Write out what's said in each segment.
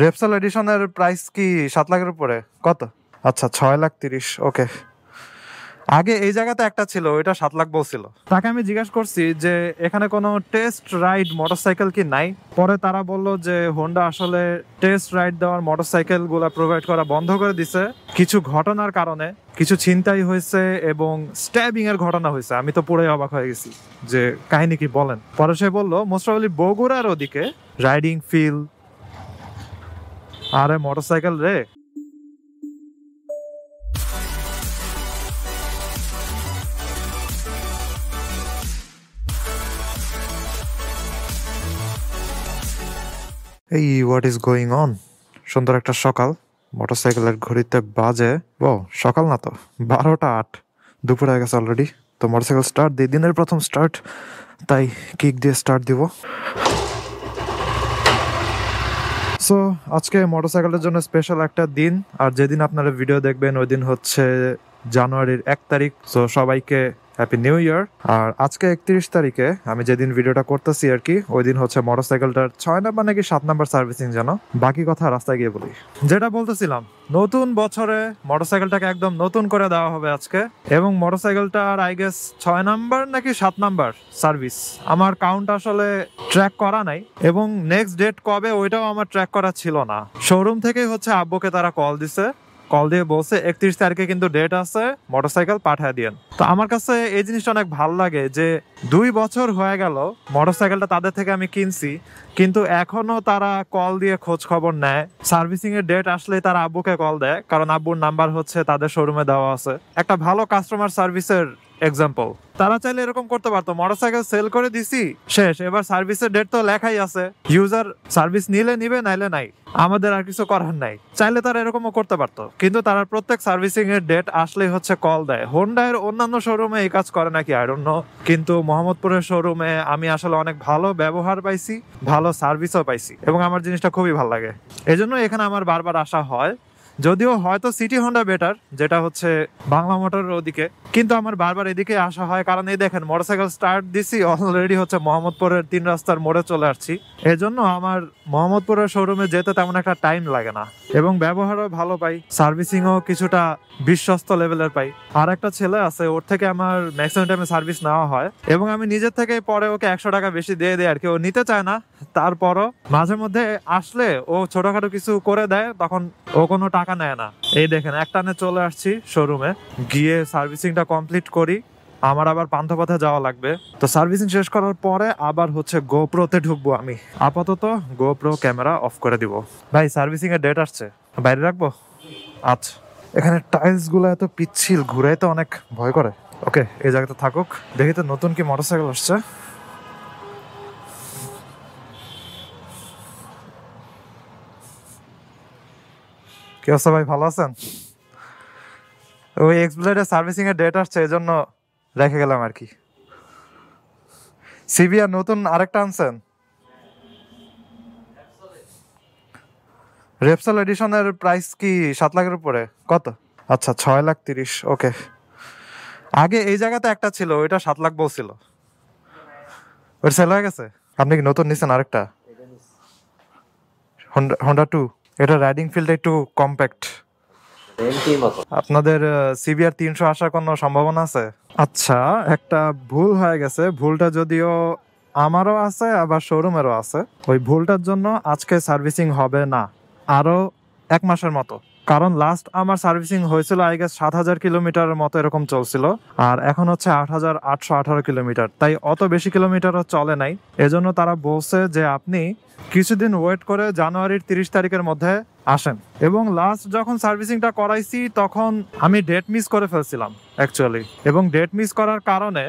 Repsol এডিশনের price কি 7 লাখের উপরে? কত? আচ্ছা, 6 লাখ 30। ওকে। আগে এই জায়গাতে একটা ছিল, ওইটা 7 লাখ বলছিল। তাকে আমি জিজ্ঞাসা করছি যে এখানে কোনো টেস্ট রাইড মোটরসাইকেল কি নাই। পরে তারা বলল যে হোন্ডা আসলে টেস্ট রাইড দেওয়ার মোটরসাইকেল গুলা প্রোভাইড করা বন্ধ করে দিছে কিছু ঘটনার কারণে। কিছু ছিনতাই হয়েছে এবং স্ট্যাবিং এর ঘটনা হয়েছে। আমি তো পুরোই অবাক হয়ে গেছি যে কাহিনী কি বলেন। পরে সে বললো মোস্ট প্রবাবলি বগুড়ার ওদিকে রাইডিং ফিল। আরে মোটরসাইকেল রে। এই হোয়াট ইজ গোয়িং অন? সুন্দর একটা সকাল। মোটরসাইকেলের ঘড়িতে বাজে, ও সকাল না তো, 12টা 8, দুপুর হয়ে গেছে অলরেডি। তো মোটরসাইকেল স্টার্ট দিই, দিনের প্রথম স্টার্ট, তাই কিক দিয়ে স্টার্ট দিব। সো আজকে মোটরসাইকেলের জন্য স্পেশাল একটা দিন। আর যেদিন আপনারা ভিডিও দেখবেন ওই দিন হচ্ছে জানুয়ারির 1 তারিখ। সো সবাইকে হ্যাপি নিউ ইয়ার। আর আজকে 31 তারিখে আমি যেদিন ভিডিওটা করতেছি আর কি, ওই দিন হচ্ছে মোটরসাইকেলটার 6 নাম্বার নাকি 7 নাম্বার সার্ভিসিং যেন। বাকি কথা রাস্তায় গিয়ে বলি। যেটা বলতেছিলাম, নতুন বছরে মোটরসাইকেলটাকে একদম নতুন করে দেওয়া হবে আজকে। এবং মোটরসাইকেলটার আই গেস 6 নাম্বার নাকি 7 নাম্বার সার্ভিস। আমার কাউন্ট আসলে ট্র্যাক করা নাই, এবং নেক্সট ডেট কবে ওইটাও আমার ট্র্যাক করা ছিল না। শোরুম থেকেই হচ্ছে আব্বুকে তারা কল দিছে, কল দিয়ে বলছে 31 তারিখে কিন্তু ডেট আছে, মোটরসাইকেল পাঠায় দিয়েন। তো আমার কাছে এই জিনিসটা অনেক ভালো লাগে যে 2 বছর হয়ে গেল মোটরসাইকেলটা তাদের থেকে আমি কিনছি, কিন্তু এখনো তারা কল দিয়ে খোঁজ খবর নেয়। সার্ভিসিং এর ডেট আসলে তারা আব্বুকে কল দেয়, কারণ আব্বুর নাম্বার হচ্ছে তাদের শোরুমে দেওয়া আছে। একটা ভালো কাস্টমার সার্ভিসের এক্সাম্পল। তারা চাইলে এরকম করতে পারতো, মোটরসাইকেল সেল করে দিছি শেষ, এবার সার্ভিসের ডেট তো লেখাই আছে, ইউজার সার্ভিস নিলে নিবে নাইলে নাই, আমাদের আর কিছু করার নাই। চাইলে তারা এরকমও করতে পারতো, কিন্তু তারা প্রত্যেক সার্ভিসিং এর ডেট আসলেই হচ্ছে কল দেয়। হোন্ডা এর অন্যান্য শোরুমে এই কাজ করে নাকি আই ডোন্ট নো, কিন্তু মোহাম্মদপুরের শোরুমে আমি আসলে অনেক ভালো ব্যবহার পাইছি, ভালো সার্ভিসও পাইছি, এবং আমার জিনিসটা খুবই ভালো লাগে। এই জন্য এখানে আমার বারবার আসা হয়। যদিও হয়তো সিটি হোন্ডা বেটার, যেটা হচ্ছে বাংলা মোটরের ওদিকে, কিন্তু আমার বারবার এদিকে আসা হয় কারণ এই দেখেন মোটরসাইকেল স্টার্ট দিছি, অলরেডি হচ্ছে মোহাম্মদপুরের 3 রাস্তার মোড়ে চলে আসছি। এজন্য আমার মোহাম্মদপুরের শোরুমে যেতে তেমন একটা টাইম লাগে না, এবং ব্যবহারও ভালো পাই, সার্ভিসিংও কিছুটা বিশ্বস্ত লেভেলের পাই। আর একটা ছেলে আছে, ওর থেকে আমার ম্যাক্সিমাম টাইমে সার্ভিস নেওয়া হয়, এবং আমি নিজের থেকে পরে ওকে 100 টাকা বেশি দিয়ে দেয় আর কি। ও নিতে চায় না, তারপরও মাঝে মধ্যে আসলে ও ছোটখাটো কিছু করে দেয়, তখন ও কোনো টাকা নেয় না। এই দেখেন একটানে চলে আসছি শোরুমে, গিয়ে সার্ভিসিংটা কমপ্লিট করি। আমার আবার পান্থপথে যাওয়া লাগবে, তো সার্ভিসিং শেষ করার পরে আবার হচ্ছে গোপ্রোতে ঢুকবো আমি। আপাতত গোপ্রো ক্যামেরা অফ করে দিব। ভাই সার্ভিসিং এর ডেট আসছে, বাইরে রাখবো। আচ্ছা, এখানে টাইলস গুলো এত পিচ্ছিল, ঘুরাইতে অনেক ভয় করে। ওকে, এই জায়গাতে থাকুক। দেখি তো নতুন কি মোটরসাইকেল আসছে। কি অবস্থা ভাই, ভালো আছেন? ওই এক্সপ্লেডের সার্ভিসিং এর ডেট আসছে, এই জন্য রেখে গেলাম আর কি। সিবিআর নতুন আরেকটা আনছেন? রেপসল এডিশনের প্রাইস কি 7 লাখের উপরে? কত? আচ্ছা, 6 লাখ 30। ওকে। আগে এই জায়গাতে একটা ছিল, ওইটা 7 লাখ বলছিল। ওটা সেল হয়ে গেছে? আপনি কি নতুন নিছেন আরেকটা? হোন্ডা 2। এটা রাইডিং ফিল্ড একটু কম্প্যাক্ট। আপনাদের সিবিআর 300 আসার কোনো সম্ভাবনা আছে? আচ্ছা, একটা ভুল হয়ে গেছে। ভুলটা যদিও আমারও আছে আবার শোরুমেরও আছে। ওই ভুলটার জন্য আজকে সার্ভিসিং হবে না, আরো 1 মাসের মতো। কারণ লাস্ট আমার সার্ভিসিং হয়েছিল আই গেস 7,000 কিলোমিটারের মতো এরকম চলছিল, আর এখন হচ্ছে 8,818 কিলোমিটার, তাই অত বেশি কিলোমিটারও চলে নাই। এজন্য তারা বলছে যে আপনি কিছুদিন ওয়েট করে জানুয়ারির 30 তারিখের মধ্যে আসেন। এবং লাস্ট যখন সার্ভিসিংটা করাইছি তখন আমি ডেট মিস করে ফেলছিলাম অ্যাকচুয়ালি, এবং ডেট মিস করার কারণে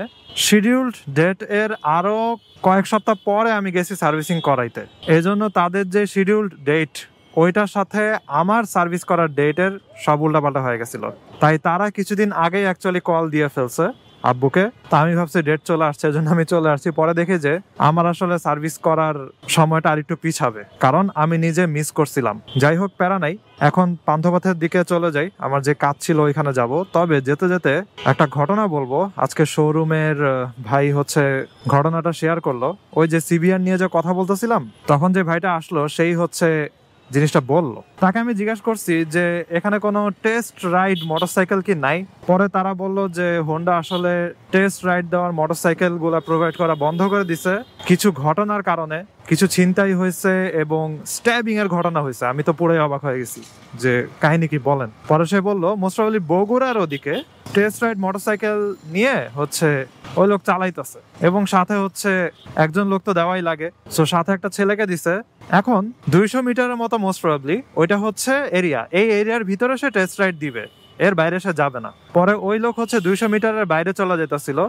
শিডিউলড ডেট এর আরো কয়েক সপ্তাহ পরে আমি গেছি সার্ভিসিং করাইতে। এজন্য তাদের যে শিডিউলড ডেট, ওইটার সাথে আমার সার্ভিস করার ডেটের সব উল্টাপাল্টা হয়ে গেছিল। তাই তারা কিছুদিন আগেই অ্যাকচুয়ালি কল দিয়ে ফেলছে আব্বুকে। তা আমি ভাবছি ডেট চলে আসছে, এজন্য আমি চলে আসছি। পরে দেখি যে আমার আসলে সার্ভিস করার সময়টা আর একটু পিছাবে, কারণ আমি নিজে মিস করছিলাম। যাই হোক, প্যারা নাই। এখন পান্থপথের দিকে চলে যাই, আমার যে কাজ ছিল ওইখানে যাব। তবে যেতে যেতে একটা ঘটনা বলবো। আজকে শোরুমের ভাই হচ্ছে ঘটনাটা শেয়ার করলো। ওই যে সিবিআর নিয়ে যে কথা বলতেছিলাম, তখন যে ভাইটা আসলো সেই হচ্ছে জিনিসটা বললো। তাকে আমি জিজ্ঞাসা করছি যে এখানে কোনো টেস্ট রাইড মোটরসাইকেল কি নাই। পরে তারা বলল যে হোন্ডা আসলে টেস্ট রাইড দেওয়ার মোটরসাইকেল গুলা প্রোভাইড করা বন্ধ করে দিছে কিছু ঘটনার কারণে। কিছু ছিনতাই হয়েছে এবং স্ট্যাবিং এর ঘটনা হয়েছে। আমি তো পুরোই অবাক হয়ে গেছি যে কাহিনী কি বলেন। পরে সে বললো মোস্ট প্রবাবলি বগুড়ার ওদিকে টেস্ট রাইড মোটরসাইকেল নিয়ে হচ্ছে ওই লোক চালাইতেছে এবং সাথে হচ্ছে একজন লোক তো দেওয়াই লাগে, সো সাথে একটা ছেলেকে দিছে। এখন 200 মিটারের মতো মোস্ট প্রবাবলি ওইটা হচ্ছে এরিয়া, এই এরিয়ার ভিতরে সে টেস্ট রাইড দিবে, এর বাইরে সে যাবে না। পরে ওই লোক হচ্ছে 200 মিটারের বাইরে চলে যেতেছিল।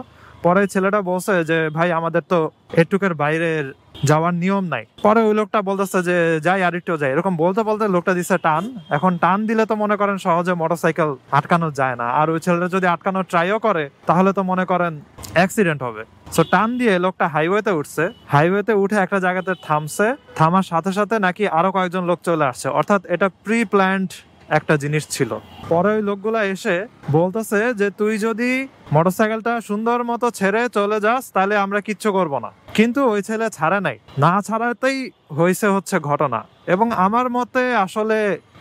পরে ছেলেটা বলছে যে ভাই আমাদের তো এটুকের বাইরের যাওয়ার নিয়ম নাই। পরে ওই লোকটা বলতেছে যে যাই আরেকটু যাই, এরকম বলতে বলতে লোকটা দিছে টান। এখন টান দিলে তো মনে করেন সহজে মোটরসাইকেল আটকানো যায় না, আর ওই ছেলেটা যদি আটকানোর ট্রাইও করে তাহলে তো মনে করেন অ্যাক্সিডেন্ট হবে। সো টান দিয়ে লোকটা হাইওয়েতে উঠছে, হাইওয়েতে উঠে একটা জায়গাতে থামছে, থামার সাথে সাথে নাকি আরো কয়েকজন লোক চলে আসছে, অর্থাৎ এটা প্রি প্ল্যান্ড একটা জিনিস ছিল। পরে ওই লোকগুলা এসে বলতেছে যে তুই যদি মোটরসাইকেলটা সুন্দর মতো ছেড়ে চলে যাস তাহলে আমরা কিচ্ছু করব না, কিন্তু ওই ছেলে ছাড়ে নাই, না ছাড়াতেই হয়েছে হচ্ছে ঘটনা। এবং আমার মতে আসলে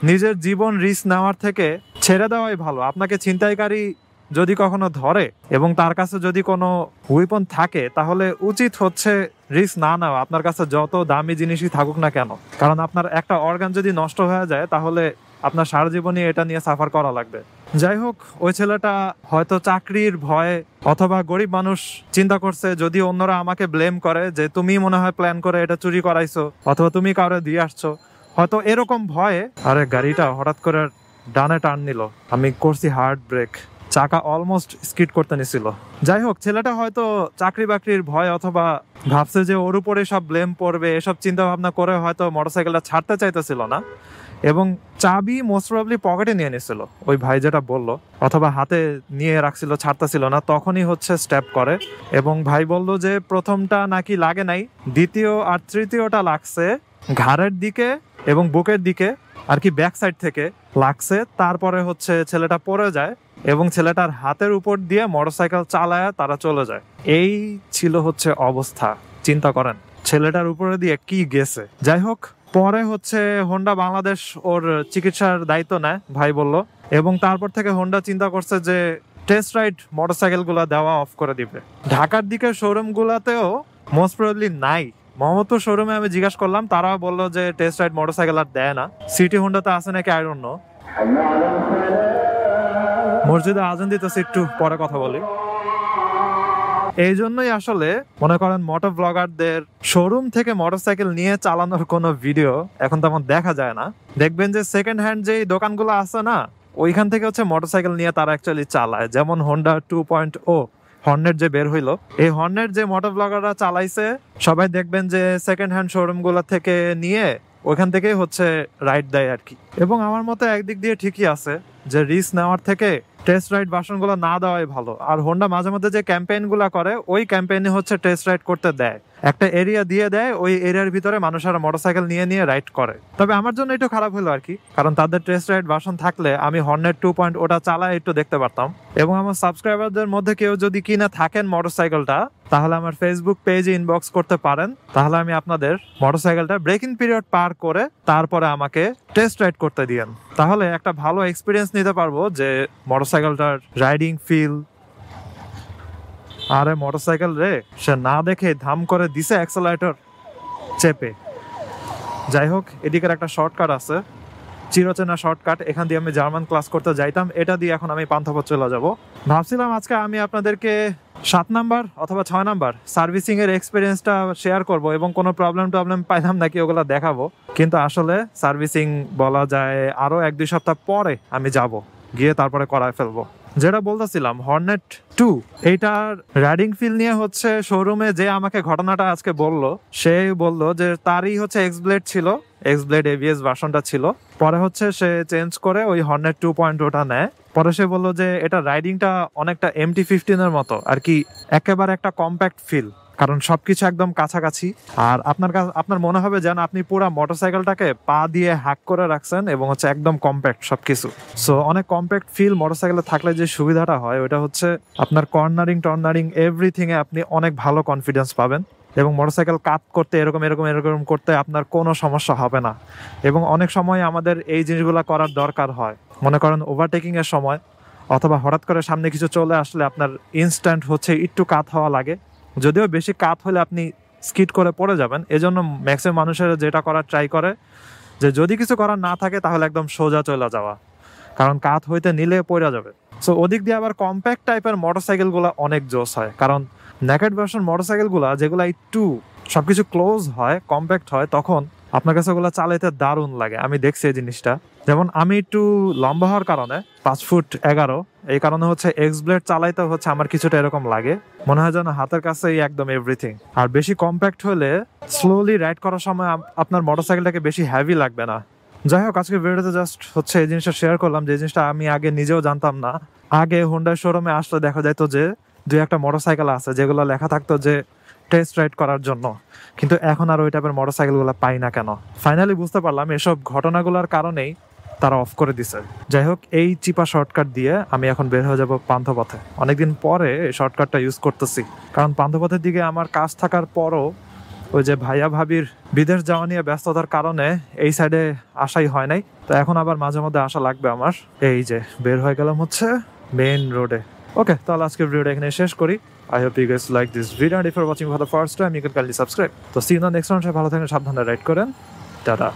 নিজের জীবন রিস্ক নেওয়ার থেকে ছেড়ে দেওয়াই ভালো। আপনাকে ছিনতাইকারী যদি কখনো ধরে এবং তার কাছে যদি কোনো উইপন থাকে তাহলে উচিত হচ্ছে রিস্ক না নেওয়া, আপনার কাছে যত দামি জিনিসই থাকুক না কেন। কারণ আপনার একটা অর্গান যদি নষ্ট হয়ে যায় তাহলে আপনার সারা জীবনই এটা নিয়ে সাফার করা লাগবে। যাই হোক, ওই ছেলেটা হয়তো চাকরির ভয়ে অথবা গরিব মানুষ চিন্তা করছে যদি অন্যরা আমাকে ব্লেম করে যে তুমি মনে হয় প্ল্যান করে এটা চুরি করাইছো অথবা তুমি কাউরে দিয়ে আসছো, হয়তো এরকম ভয়ে। আরে গাড়িটা হঠাৎ করে ডানে টার্ন নিল, আমি করছি হার্ড ব্রেক, চাকা অলমোস্ট স্কিড করতে নিছিল। যাই হোক, ছেলেটা হয়তো চাকরি বাকরির ভয় অথবা ভাবছে যে ওর উপরে সব ব্লেম পড়বে, এসব চিন্তা ভাবনা করে হয়তো মোটরসাইকেলটা ছাড়তে চাইতেছিল না এবং চাবি মোস্ট প্রবাবলি পকেটে নিয়ে নিছিল ওই ভাই যেটা বললো, অথবা হাতে নিয়ে রাখছিল, ছাড়তেছিল না। তখনই হচ্ছে স্টেপ করে এবং ভাই বলল যে প্রথমটা নাকি লাগে নাই, দ্বিতীয় আর তৃতীয়টা লাগছে ঘাড়ের দিকে এবং বুকের দিকে, আর কি ব্যাক সাইড থেকে লাগছে। তারপরে হচ্ছে ছেলেটা পড়ে যায় এবং ছেলেটার হাতের উপর দিয়ে মোটরসাইকেল চালায় তারা চলে যায়। এই ছিল হচ্ছে অবস্থা। চিন্তা করেন ছেলেটার উপরে দিয়ে কি গেছে। যাই হোক, পরে হচ্ছে হোন্ডা বাংলাদেশ ওর চিকিৎসার দায়িত্ব নেয় ভাই বলল, এবং তারপর থেকে হোন্ডা চিন্তা করছে যে টেস্ট রাইড মোটরসাইকেল গুলা দেওয়া অফ করে দিবে। ঢাকার দিকে শোরুম গুলাতেও মোস্ট প্রবাবলি নাই। মোহাম্মদপুর শোরুমে আমি জিজ্ঞাসা করলাম, তারা বললো যে টেস্ট রাইড মোটরসাইকেল আর দেয় না। সিটি হোন্ডাতে আছে নাকি আই ডোন্ট নো। মসজিদে আজান দিতেছে, একটু পরে কথা বলি। এই জন্যই আসলে মনে করেন মোটর ব্লগারদের শোরুম থেকে মোটরসাইকেল নিয়ে চালানোর কোনো ভিডিও এখন তেমন দেখা যায় না। দেখবেন যে সেকেন্ড হ্যান্ড যেই দোকানগুলো আছে না, ওইখান থেকে হচ্ছে মোটরসাইকেল নিয়ে তারা অ্যাকচুয়ালি চালায়। যেমন হোন্ডা 2.0 হর্নেট যে বের হইলো, এই হর্নেট যে মোটর ব্লগাররা চালাইছে সবাই দেখবেন যে সেকেন্ড হ্যান্ড শোরুম গুলা থেকে নিয়ে ওইখান থেকেই হচ্ছে রাইড দেয় আর কি। এবং আমার মতে একদিক দিয়ে ঠিকই আছে যে রিস্ক নেওয়ার থেকে টেস্ট রাইড ভার্সন গুলো না দেওয়াই ভালো। আর হোন্ডা মাঝে মধ্যে যে ক্যাম্পেইন গুলা করে ওই ক্যাম্পেইনে হচ্ছে টেস্ট রাইড করতে দেয়, একটা এরিয়া দিয়ে দেয়, ওই এরিয়ার ভিতরে মানুষেরা মোটরসাইকেল নিয়ে নিয়ে রাইড করে। তবে আমার জন্য একটু খারাপ হলো আর কি, কারণ তাদের টেস্ট রাইড ভার্সন থাকলে আমি হর্নেট 2.0 ওটা চালায় একটু দেখতে পারতাম। এবং আমার সাবস্ক্রাইবারদের মধ্যে কেউ যদি কিনা থাকেন মোটরসাইকেলটা, তাহলে আমার ফেসবুক পেজে ইনবক্স করতে পারেন, তাহলে আমি আপনাদের মোটরসাইকেলটা ব্রেকিং পিরিয়ড পার করে তারপরে আমাকে টেস্ট রাইড করতে দিয়েন। তাহলে একটা ভালো এক্সপিরিয়েন্স নিতে পারবো যে মোটরসাইকেলটার রাইডিং ফিল। আরে মোটরসাইকেল রে, সে না দেখে ধাম করে দিছে অ্যাক্সেলারেটর চেপে। যাই হোক, এদিকের একটা শর্টকাট আছে, চিরচেনা শর্টকাট, এখান দিয়ে আমি জার্মান ক্লাস করতে যাইতাম, এটা দিয়ে এখন আমি পান্থপথ চলে যাব। ভাবছিলাম আজকে আমি আপনাদেরকে 7 নাম্বার অথবা 6 নাম্বার সার্ভিসিং এর এক্সপিরিয়েন্সটা শেয়ার করব এবং কোনো প্রবলেম পাইলাম নাকি ওগুলো দেখাবো, কিন্তু আসলে সার্ভিসিং বলা যায় আরো 1-2 সপ্তাহ পরে আমি যাব, গিয়ে তারপরে করায় ফেলবো। যেটা বলতেছিলাম, হর্নেট 2 এইটার রাইডিং ফিল নিয়ে হচ্ছে শোরুমে যে আমাকে ঘটনাটা আজকে বললো, সে বললো যে তারই হচ্ছে এক্সব্লেড ছিল, এক্সব্লেড এবিএস ভার্সনটা ছিল, পরে হচ্ছে সে চেঞ্জ করে ওই হর্নেট 2.0টা নেয়। পরে সে বললো যে এটা রাইডিংটা অনেকটা MT-15 এর মতো আর কি, একেবারে একটা কম্প্যাক্ট ফিল, কারণ সবকিছু একদম কাছাকাছি। আর আপনার মনে হবে যেন আপনি পুরো মোটরসাইকেলটাকে পা দিয়ে হ্যাক করে রাখছেন এবং হচ্ছে একদম কম্প্যাক্ট সবকিছু। সো অনেক কম্প্যাক্ট ফিল মোটরসাইকেলে থাকলে যে সুবিধাটা হয় ওটা হচ্ছে আপনার কর্নারিং টর্নারিং এভরিথিং এ আপনি অনেক ভালো কনফিডেন্স পাবেন। এবং মোটরসাইকেল কাট করতে এরকম এরকম এরকম করতে আপনার কোনো সমস্যা হবে না। এবং অনেক সময় আমাদের এই জিনিসগুলো করার দরকার হয়, মনে করেন ওভারটেকিংয়ের সময় অথবা হঠাৎ করে সামনে কিছু চলে আসলে আপনার ইনস্ট্যান্ট হচ্ছে একটু কাত হওয়া লাগে, যদিও বেশি কাত হলে আপনি স্কিড করে পড়ে যাবেন। এজন্য ম্যাক্সিমাম মানুষের যেটা করার ট্রাই করে যে যদি কিছু করার না থাকে তাহলে একদম সোজা চলে যাওয়া, কারণ কাত হইতে নিলে পড়ে যাবে। সো ওদিক দিয়ে আবার কম্প্যাক্ট টাইপের মোটরসাইকেলগুলো অনেক জোস হয়, কারণ নেকেড ভার্সন মোটরসাইকেলগুলো যেগুলো একটু সবকিছু ক্লোজ হয়, কম্প্যাক্ট হয়, তখন আপনার কাছে ওগুলো চালাইতে দারুণ লাগে। আমি দেখছি এই জিনিসটা। যেমন আমি একটু লম্বা হওয়ার কারণে 5'11", এই কারণে হচ্ছে এক্স ব্লেড চালাইতে হচ্ছে আমার কিছুটা এরকম লাগে, মনে হয় যেন হাতের কাছেই একদম এভরিথিং। আর বেশি কম্প্যাক্ট হলে স্লোলি রাইড করার সময় আপনার মোটরসাইকেলটাকে বেশি হ্যাভি লাগবে না। যাই হোক, আজকে ভিডিওতে জাস্ট হচ্ছে এই জিনিসটা শেয়ার করলাম, যে জিনিসটা আমি আগে নিজেও জানতাম না। আগে হোন্ডার শোরুমে আসলে দেখা যাইতো যে দুই একটা মোটরসাইকেল আছে যেগুলো লেখা থাকতো যে টেস্ট রাইড করার জন্য, কিন্তু এখন আর ওই টাইপের মোটরসাইকেলগুলো পাই না কেন। ফাইনালি বুঝতে পারলাম এসব ঘটনাগুলোর কারণেই তারা অফ করে দিছে। যাই হোক, এই চিপা শর্টকাট দিয়ে আমি এখন বের হয়ে যাব পান্থপথে। অনেকদিন পরে এই শর্টকাটটা ইউজ করতেছি, কারণ পান্থপথের দিকে আমার কাজ থাকার পরও ওই যে ভাইয়া ভাবির বিদেশ যাওয়া নিয়ে ব্যস্ততার কারণে এই সাইডে আসাই হয় নাই। তো এখন আবার মাঝে মধ্যে আসা লাগবে আমার। এই যে বের হয়ে গেলাম হচ্ছে মেইন রোডে। ওকে, তাহলে আজকের ভিডিওটা এখানে শেষ করি। I hope you guys like this video, and if you're watching for the first time, you can kindly subscribe. তো see you in the next one. ভালো থাকেন, সাবধানে রাইড করেন, টাটা।